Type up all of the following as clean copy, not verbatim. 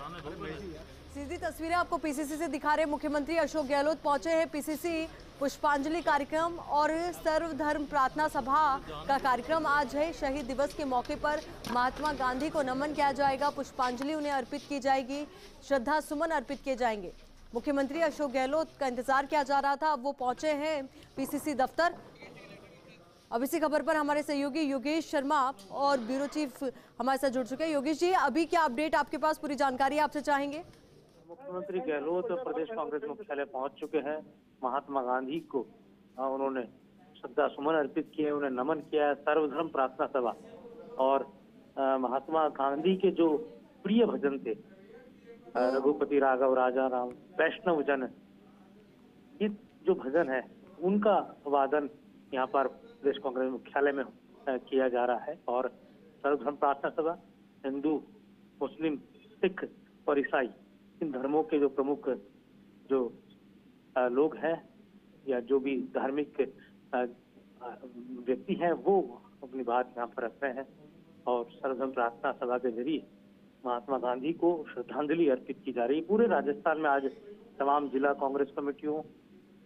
सीधी तस्वीरें आपको पीसीसी से दिखा रहे मुख्यमंत्री अशोक गहलोत पहुंचे हैं पीसीसी। पुष्पांजलि कार्यक्रम और सर्वधर्म प्रार्थना सभा का कार्यक्रम आज है। शहीद दिवस के मौके पर महात्मा गांधी को नमन किया जाएगा, पुष्पांजलि उन्हें अर्पित की जाएगी, श्रद्धा सुमन अर्पित किए जाएंगे। मुख्यमंत्री अशोक गहलोत का इंतजार किया जा रहा था, अब वो पहुंचे हैं पीसीसी दफ्तर। अब इसी खबर पर हमारे सहयोगी योगेश शर्मा और ब्यूरो चीफ हमारे साथ जुड़ चुके हैं। योगेश जी, अभी क्या अपडेट आपके पास, पूरी जानकारी आपसे चाहेंगे। मुख्यमंत्री गहलोत प्रदेश कांग्रेस मुख्यालय पहुंच चुके हैं। महात्मा गांधी को उन्होंने श्रद्धा सुमन अर्पित किए, उन्हें नमन किया है। सर्वधर्म प्रार्थना सभा और महात्मा गांधी के जो प्रिय भजन थे, रघुपति राघव राजा राम वैष्णव जन, ये जो भजन है उनका वादन यहाँ पर प्रदेश कांग्रेस मुख्यालय में किया जा रहा है। और सर्वधर्म प्रार्थना सभा हिंदू, मुस्लिम, सिख और ईसाई, इन धर्मों के जो प्रमुख जो लोग हैं या जो भी धार्मिक व्यक्ति हैं, वो अपनी बात यहाँ पर रख रहे हैं और सर्वधर्म प्रार्थना सभा के जरिए महात्मा गांधी को श्रद्धांजलि अर्पित की जा रही है। पूरे राजस्थान में आज तमाम जिला कांग्रेस कमेटियों,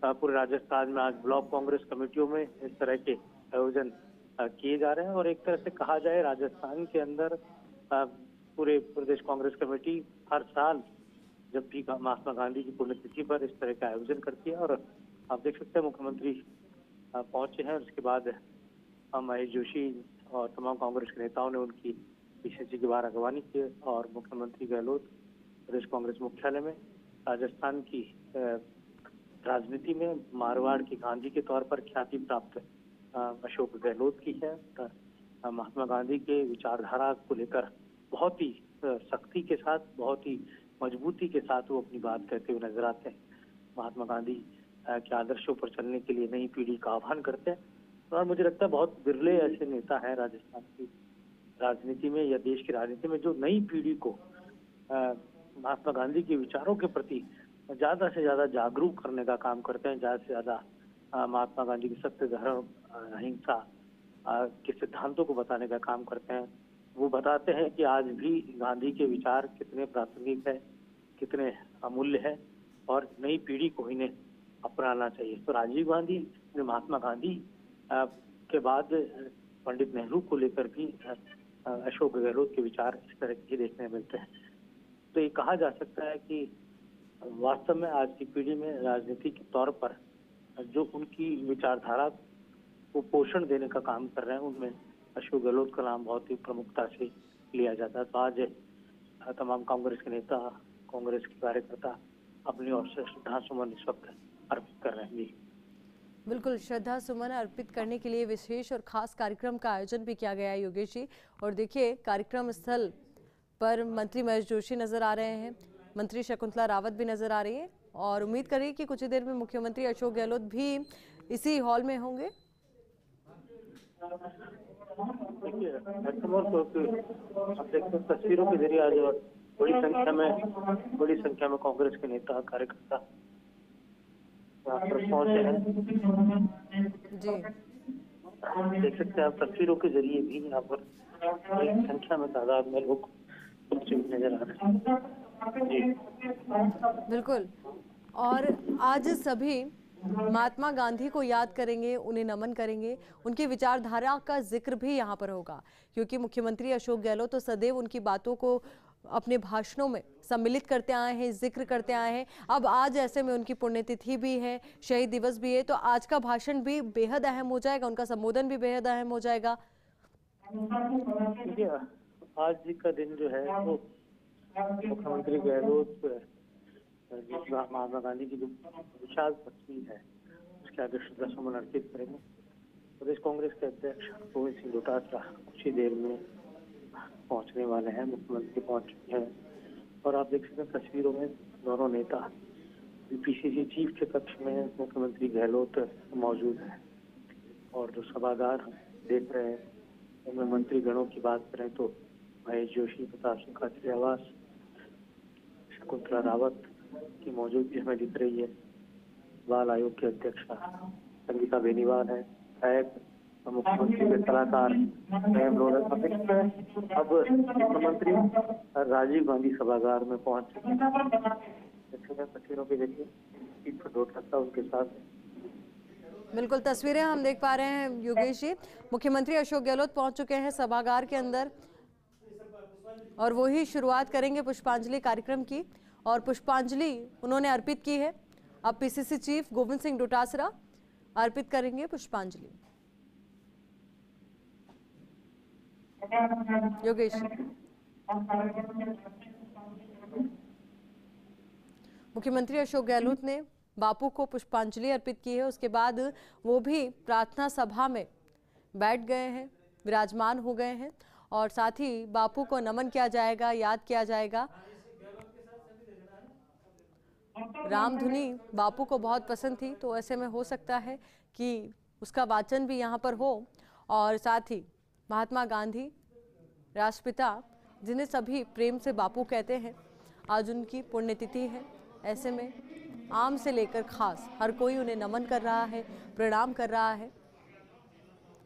पूरे राजस्थान में आज ब्लॉक कांग्रेस कमेटियों में इस तरह के आयोजन किए जा रहे हैं। और एक तरह से कहा जाए, राजस्थान के अंदर पूरे प्रदेश कांग्रेस कमेटी हर साल जब भी महात्मा गांधी की पुण्यतिथि पर इस तरह का आयोजन करती है। और आप देख सकते हैं मुख्यमंत्री पहुंचे हैं, उसके बाद महेश जोशी और तमाम कांग्रेस के नेताओं ने उनकी पीसीसी के बाहर अगवानी की और मुख्यमंत्री गहलोत प्रदेश कांग्रेस मुख्यालय में राजस्थान की राजनीति में मारवाड़ की गांधी के तौर पर ख्याति प्राप्त अशोक गहलोत की है। महात्मा गांधी के विचारधारा को लेकर बहुत ही सख्ती के साथ, बहुत ही मजबूती के साथ वो अपनी बात कहते हुए नजर आते हैं। महात्मा गांधी के आदर्शों पर चलने के लिए नई पीढ़ी का आह्वान करते हैं। और मुझे लगता है बहुत बिरले ऐसे नेता हैं राजस्थान की राजनीति में या देश की राजनीति में जो नई पीढ़ी को महात्मा गांधी के विचारों के प्रति ज्यादा से ज्यादा जागरूक करने का काम करते हैं, ज्यादा से ज्यादा महात्मा गांधी के सत्य, धर्म, अहिंसा के सिद्धांतों को बताने का काम करते हैं। वो बताते हैं कि आज भी गांधी के विचार कितने प्रासंगिक है, कितने अमूल्य है और नई पीढ़ी को इन्हें अपनाना चाहिए। तो राजीव गांधी ने महात्मा गांधी के बाद पंडित नेहरू को लेकर भी अशोक गहलोत के विचार इस तरह के देखने मिलते हैं। तो ये कहा जा सकता है कि वास्तव में आज की पीढ़ी में राजनीति के तौर पर जो उनकी विचारधारा को पोषण देने का काम कर रहे हैं, उनमें अशोक गहलोत का नाम बहुत ही प्रमुखता से लिया जाता है। तो आज तमाम कांग्रेस के नेता, कांग्रेस के कार्यकर्ता अपनी ओर से श्रद्धा सुमन इस वक्त अर्पित कर रहे हैं। बिल्कुल, श्रद्धा सुमन अर्पित करने के लिए विशेष और खास कार्यक्रम का आयोजन भी किया गया है योगेश जी। और देखिए, कार्यक्रम स्थल पर मंत्री महेश जोशी नजर आ रहे हैं, मंत्री शकुंतला रावत भी नजर आ रही है और उम्मीद करिए कि कुछ ही देर में मुख्यमंत्री अशोक गहलोत भी इसी हॉल में होंगे। देखिए, तस्वीरों के जरिए आज बड़ी संख्या में कांग्रेस के नेता, कार्यकर्ता यहाँ पर पहुंचे हैं जी। देख सकते हैं आप तस्वीरों के जरिए भी यहाँ पर बड़ी संख्या में तादाद में लोग नजर आ रहे हैं। जी बिल्कुल, और आज सभी महात्मा गांधी को याद करेंगे, उन्हें नमन करेंगे, उनकी विचारधारा का जिक्र भी यहाँ पर होगा, क्योंकि मुख्यमंत्री अशोक गहलोत तो सदैव उनकी बातों को अपने भाषणों में सम्मिलित करते आए हैं, जिक्र करते आए हैं। अब आज ऐसे में उनकी पुण्यतिथि भी है, शहीद दिवस भी है, तो आज का भाषण भी बेहद अहम हो जाएगा, उनका संबोधन भी बेहद अहम हो जाएगा। आज का दिन जो है वो मुख्यमंत्री गहलोत महात्मा गांधी की जो विशाल तस्वीर है उसके आगे श्रद्धा सुमन अर्पित करेंगे। प्रदेश कांग्रेस के अध्यक्ष गोविंद सिंह डोटासरा कुछ ही देर में पहुंचने वाले हैं, मुख्यमंत्री पहुंच चुके हैं। और आप देख सकते हैं तस्वीरों में दोनों नेता पीसीसी चीफ के कक्ष में मुख्यमंत्री गहलोत मौजूद है और जो सभागार देख रहे हैं उनमें मंत्री गणों की बात करें तो महेश जोशी, प्रताप सिंह खाचरियावास, शकुंतला रावत की मौजूदगी हमें दिख रही है। बाल आयोग के अध्यक्ष संगीता बेनीवाल है, गायक मुख्यमंत्री के सलाहकार स्वयं लोढ़ा अब मुख्यमंत्री राजीव गांधी सभागार में पहुंच चुके हैं। तस्वीरों के देखिए चीफ डोटासरा उनके साथ। बिल्कुल तस्वीरें हम देख पा रहे हैं योगेश जी। मुख्यमंत्री अशोक गहलोत पहुंच चुके हैं सभागार के अंदर और वो ही शुरुआत करेंगे पुष्पांजलि कार्यक्रम की, और पुष्पांजलि उन्होंने अर्पित की है। अब पीसीसी चीफ गोविंद सिंह डोटासरा अर्पित करेंगे पुष्पांजलि। योगेश, मुख्यमंत्री अशोक गहलोत ने बापू को पुष्पांजलि अर्पित की है। उसके बाद वो भी प्रार्थना सभा में बैठ गए हैं, विराजमान हो गए हैं और साथ ही बापू को नमन किया जाएगा, याद किया जाएगा। रामधुनी बापू को बहुत पसंद थी, तो ऐसे में हो सकता है कि उसका वाचन भी यहाँ पर हो। और साथ ही महात्मा गांधी राष्ट्रपिता, जिन्हें सभी प्रेम से बापू कहते हैं, आज उनकी पुण्यतिथि है। ऐसे में आम से लेकर खास हर कोई उन्हें नमन कर रहा है, प्रणाम कर रहा है,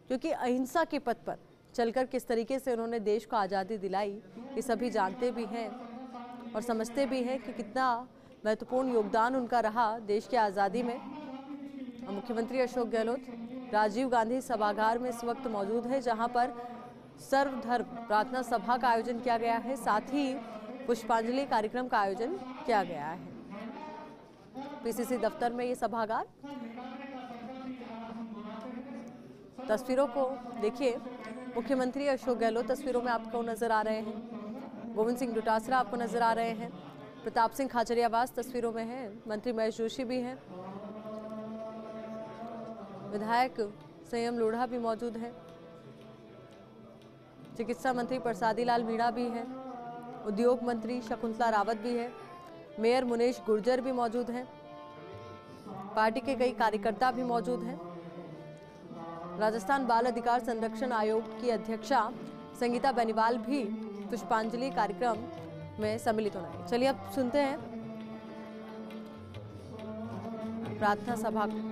क्योंकि अहिंसा के पथ पर चलकर किस तरीके से उन्होंने देश को आज़ादी दिलाई, ये सभी जानते भी हैं और समझते भी हैं कि कितना महत्वपूर्ण योगदान उनका रहा देश की आज़ादी में। मुख्यमंत्री अशोक गहलोत राजीव गांधी सभागार में इस वक्त मौजूद है, जहां पर सर्वधर्म प्रार्थना सभा का आयोजन किया गया है, साथ ही पुष्पांजलि कार्यक्रम का आयोजन किया गया है। पीसीसी दफ्तर में ये सभागार, तस्वीरों को देखिए। मुख्यमंत्री अशोक गहलोत तस्वीरों में आपको नजर आ रहे हैं, गोविंद सिंह डोटासरा आपको नजर आ रहे हैं, प्रताप सिंह खाचरियावास तस्वीरों में है, मंत्री महेश जोशी भी हैं, विधायक संयम लोढ़ा भी मौजूद है, चिकित्सा मंत्री प्रसादी लाल मीणा भी हैं, उद्योग मंत्री शकुंतला रावत भी है, मेयर मुनेश गुर्जर भी मौजूद हैं, पार्टी के कई कार्यकर्ता भी मौजूद हैं। राजस्थान बाल अधिकार संरक्षण आयोग की अध्यक्षा संगीता बेनीवाल भी पुष्पांजलि कार्यक्रम में सम्मिलित होना है। चलिए अब सुनते हैं प्रार्थना सभा को।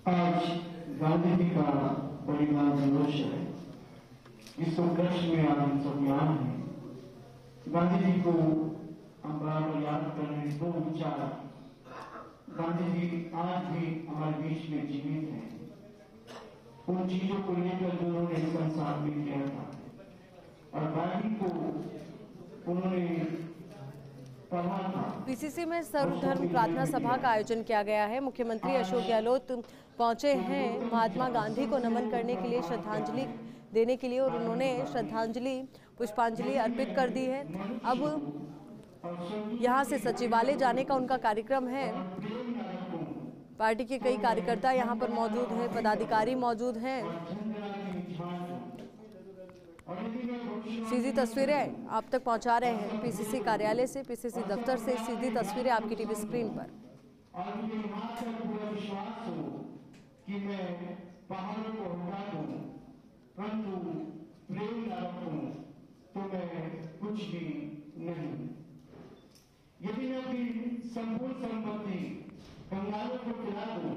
आज गांधी जी का बलिदान दिवस है। इस उपलक्ष्य में आज हम सब यहाँ हैं। गांधी जी को हम बराबर याद कर रहे हैं। दो विचार, गांधी जी आज भी हमारे बीच में जीवित हैं। उन चीजों को लेकर जो उन्होंने संसार में किया था, और गांधी को उन्होंने पढ़ा था। पीसीसी में सर्वधर्म प्रार्थना सभा का आयोजन किया गया है। मुख्यमंत्री अशोक गहलोत पहुंचे हैं महात्मा गांधी को नमन करने के लिए, श्रद्धांजलि देने के लिए, और उन्होंने श्रद्धांजलि पुष्पांजलि अर्पित कर दी है। अब यहां से सचिवालय जाने का उनका कार्यक्रम है। पार्टी के कई कार्यकर्ता यहां पर मौजूद हैं, पदाधिकारी मौजूद हैं। सीधी तस्वीरें आप तक पहुंचा रहे हैं पीसीसी कार्यालय से, पीसीसी दफ्तर से सीधी तस्वीरें आपकी टीवी स्क्रीन पर। और मुझे यहाँ तक पूरा विश्वास हो कि मैं पहाड़ों को हटा दूं, परंतु प्रेम न रखूं तो मैं कुछ भी नहीं। यदि मैं अपनी संपूर्ण संपत्ति कंगालों को खिला दूं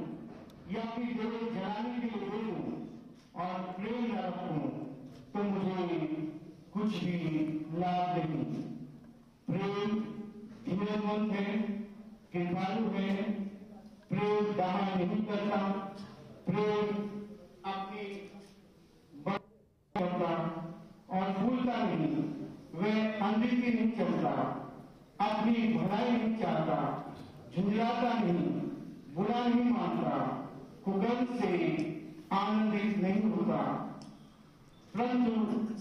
या अपनी जरूरत जलाने के लिए दे दूं और प्रेम न रखूं तो मुझे कुछ भी लाभ नहीं। प्रेम धीरजमंद है, कृपालु है, प्रेम दावा नहीं करता, प्रेम अपनी करता और भूलता नहीं, वह अनदेखी नहीं करता, अपनी भलाई नहीं चाहता, झुंझलाता नहीं, बुरा नहीं मानता, कुकर्म से आनंदित नहीं होता, परंतु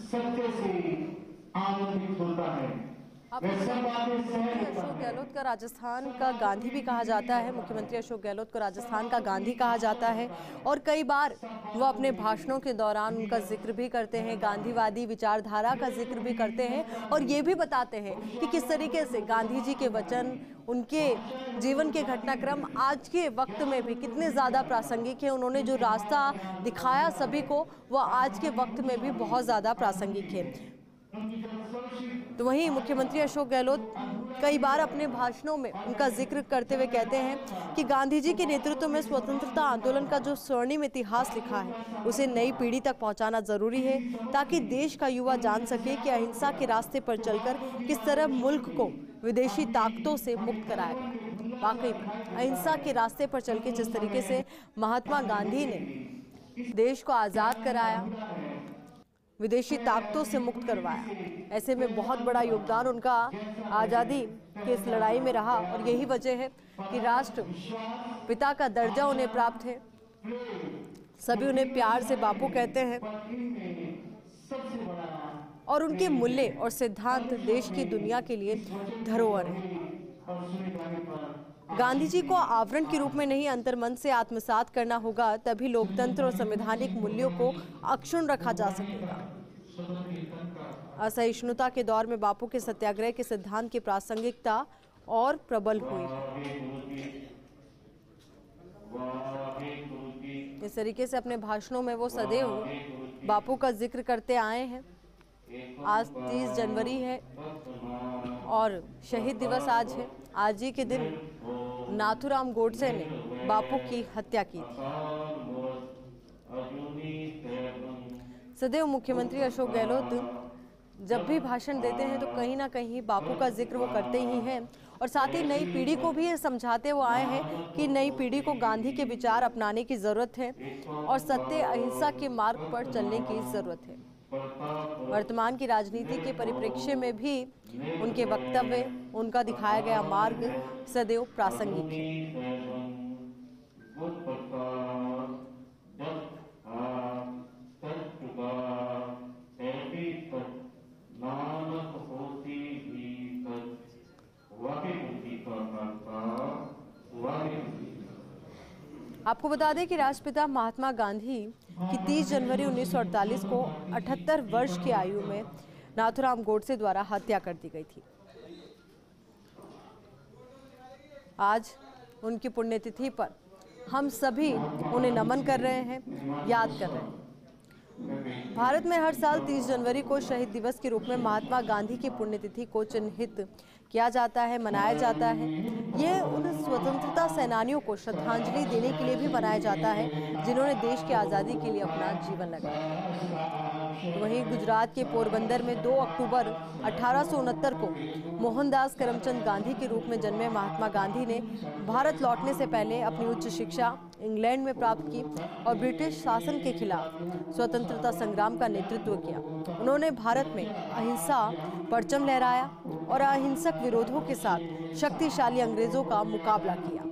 सत्य से आनंदित होता है। अशोक गहलोत का राजस्थान का गांधी भी कहा जाता है। मुख्यमंत्री अशोक गहलोत को राजस्थान का गांधी कहा जाता है, और कई बार वो अपने भाषणों के दौरान उनका जिक्र भी करते हैं, गांधीवादी विचारधारा का जिक्र भी करते हैं, और ये भी बताते हैं कि किस तरीके से गांधी जी के वचन, उनके जीवन के घटनाक्रम आज के वक्त में भी कितने ज़्यादा प्रासंगिक है। उन्होंने जो रास्ता दिखाया सभी को, वो आज के वक्त में भी बहुत ज़्यादा प्रासंगिक है। तो वहीं मुख्यमंत्री अशोक गहलोत कई बार अपने भाषणों में उनका जिक्र करते हुए कहते हैं कि गांधी जी के नेतृत्व में स्वतंत्रता आंदोलन का जो स्वर्णिम इतिहास लिखा है, उसे नई पीढ़ी तक पहुंचाना जरूरी है, ताकि देश का युवा जान सके कि अहिंसा के रास्ते पर चलकर किस तरह मुल्क को विदेशी ताकतों से मुक्त कराया गया। वाकई में अहिंसा के रास्ते पर चल के जिस तरीके से महात्मा गांधी ने देश को आज़ाद कराया, विदेशी ताकतों से मुक्त करवाया, ऐसे में बहुत बड़ा योगदान उनका आज़ादी की इस लड़ाई में रहा, और यही वजह है कि राष्ट्र पिता का दर्जा उन्हें प्राप्त है। सभी उन्हें प्यार से बापू कहते हैं, और उनके मूल्य और सिद्धांत देश की दुनिया के लिए धरोहर है। गांधी जी को आवरण के रूप में नहीं, अंतर्मन से आत्मसात करना होगा, तभी लोकतंत्र और संवैधानिक मूल्यों को अक्षुण्ण रखा जा सकेगा। असहिष्णुता के दौर में बापू के सत्याग्रह के सिद्धांत की प्रासंगिकता और प्रबल हुई। इस तरीके से अपने भाषणों में वो सदैव बापू का जिक्र करते आए हैं। आज 30 जनवरी है और शहीद दिवस आज है। आज ही के दिन नाथूराम गोडसे ने बापू की हत्या की थी। सदैव मुख्यमंत्री अशोक गहलोत जब भी भाषण देते हैं तो कहीं ना कहीं बापू का जिक्र वो करते ही हैं, और साथ ही नई पीढ़ी को भी ये समझाते हुए आए हैं कि नई पीढ़ी को गांधी के विचार अपनाने की जरूरत है और सत्य अहिंसा के मार्ग पर चलने की जरूरत है। वर्तमान की राजनीति के परिप्रेक्ष्य में भी उनके वक्तव्य, उनका दिखाया गया मार्ग सदैव प्रासंगिक है। आपको बता दें कि राष्ट्रपिता महात्मा गांधी की 30 जनवरी 1948 को 78 वर्ष की आयु में नाथूराम गोडसे द्वारा हत्या कर दी गई थी। आज उनकी पुण्यतिथि पर हम सभी उन्हें नमन कर रहे हैं, याद कर रहे हैं। भारत में हर साल 30 जनवरी को शहीद दिवस के रूप में महात्मा गांधी की पुण्यतिथि को चिन्हित किया जाता है, मनाया जाता है। ये उन स्वतंत्रता सेनानियों को श्रद्धांजलि देने के लिए भी मनाया जाता है जिन्होंने देश की आज़ादी के लिए अपना जीवन लगाया। वहीं गुजरात के पोरबंदर में 2 अक्टूबर 1869 को मोहनदास करमचंद गांधी के रूप में जन्मे महात्मा गांधी ने भारत लौटने से पहले अपनी उच्च शिक्षा इंग्लैंड में प्राप्त की और ब्रिटिश शासन के खिलाफ स्वतंत्रता संग्राम का नेतृत्व किया। उन्होंने भारत में अहिंसा परचम लहराया और अहिंसक विरोधों के साथ शक्तिशाली अंग्रेजों का मुकाबला किया।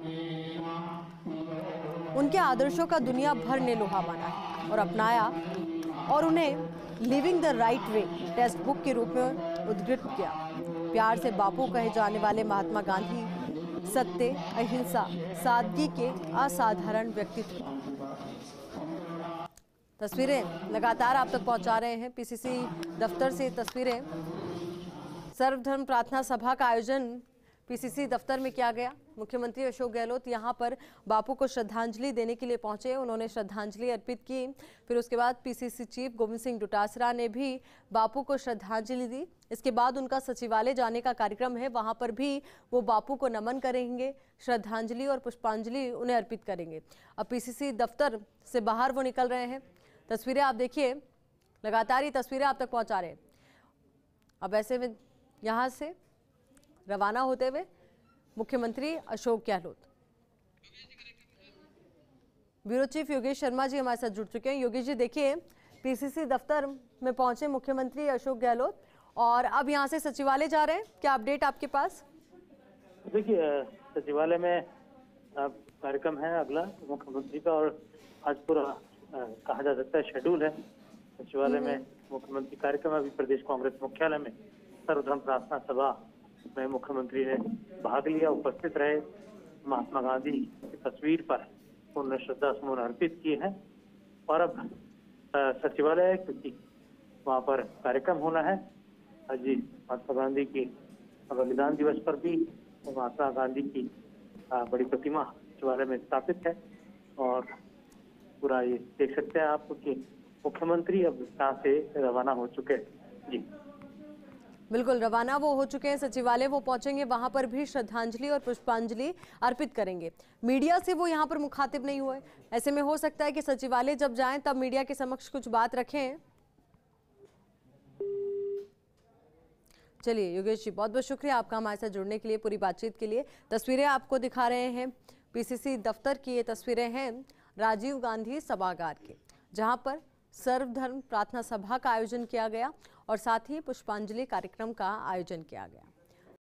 उनके आदर्शों का दुनिया भर ने लोहा माना है और अपनाया और उन्हें living the right way text book के रूप में उद्धृत किया। प्यार से बापू कहे जाने वाले महात्मा गांधी सत्य, अहिंसा, सादगी के असाधारण व्यक्तित्व। तस्वीरें लगातार आप तक पहुंचा रहे हैं पीसीसी दफ्तर से तस्वीरें। सर्वधर्म प्रार्थना सभा का आयोजन पीसीसी दफ्तर में किया गया। मुख्यमंत्री अशोक गहलोत यहां पर बापू को श्रद्धांजलि देने के लिए पहुंचे। उन्होंने श्रद्धांजलि अर्पित की। फिर उसके बाद पीसीसी चीफ गोविंद सिंह डोटासरा ने भी बापू को श्रद्धांजलि दी। इसके बाद उनका सचिवालय जाने का कार्यक्रम है, वहां पर भी वो बापू को नमन करेंगे, श्रद्धांजलि और पुष्पांजलि उन्हें अर्पित करेंगे। अब पीसीसी दफ्तर से बाहर वो निकल रहे हैं। तस्वीरें आप देखिए, लगातार ये तस्वीरें आप तक पहुंचा रहे हैं। अब ऐसे में यहाँ से रवाना होते हुए मुख्यमंत्री अशोक गहलोत। ब्यूरो चीफ योगेश शर्मा जी हमारे साथ जुड़ चुके हैं। योगेश जी, देखिए पीसीसी दफ्तर में पहुंचे मुख्यमंत्री अशोक गहलोत और अब यहां से सचिवालय जा रहे हैं, क्या अपडेट आपके पास? देखिए, सचिवालय में कार्यक्रम है अगला मुख्यमंत्री का और आज पूरा कहा जा सकता है शेड्यूल है सचिवालय में मुख्यमंत्री कार्यक्रम। अभी प्रदेश कांग्रेस मुख्यालय में सर्वधर्म प्रार्थना सभा में मुख्यमंत्री ने भाग लिया, उपस्थित रहे। महात्मा गांधी की तस्वीर पर उन्होंने श्रद्धा सुमन अर्पित किए हैं और अब सचिवालय, क्योंकि वहाँ पर कार्यक्रम होना है आज जी महात्मा गांधी की बलिदान दिवस पर भी महात्मा गांधी की बड़ी प्रतिमा सचिवालय में स्थापित है और पूरा ये देख सकते हैं आप कि मुख्यमंत्री अब यहाँ से रवाना हो चुके हैं। जी बिल्कुल, रवाना वो हो चुके हैं, सचिवालय वो पहुंचेंगे, वहां पर भी श्रद्धांजलि और पुष्पांजलि अर्पित करेंगे। मीडिया से वो यहां पर मुखातिब नहीं हुए। ऐसे में हो सकता है कि सचिवालय जब जाएं तब मीडिया के समक्ष कुछ बात रखें। चलिए योगेश जी, बहुत बहुत शुक्रिया आपका हमारे साथ जुड़ने के लिए, पूरी बातचीत के लिए। तस्वीरें आपको दिखा रहे हैं पीसीसी दफ्तर की। ये तस्वीरें हैं राजीव गांधी सभागार के, जहां पर सर्वधर्म प्रार्थना सभा का आयोजन किया गया और साथ ही पुष्पांजलि कार्यक्रम का आयोजन किया गया।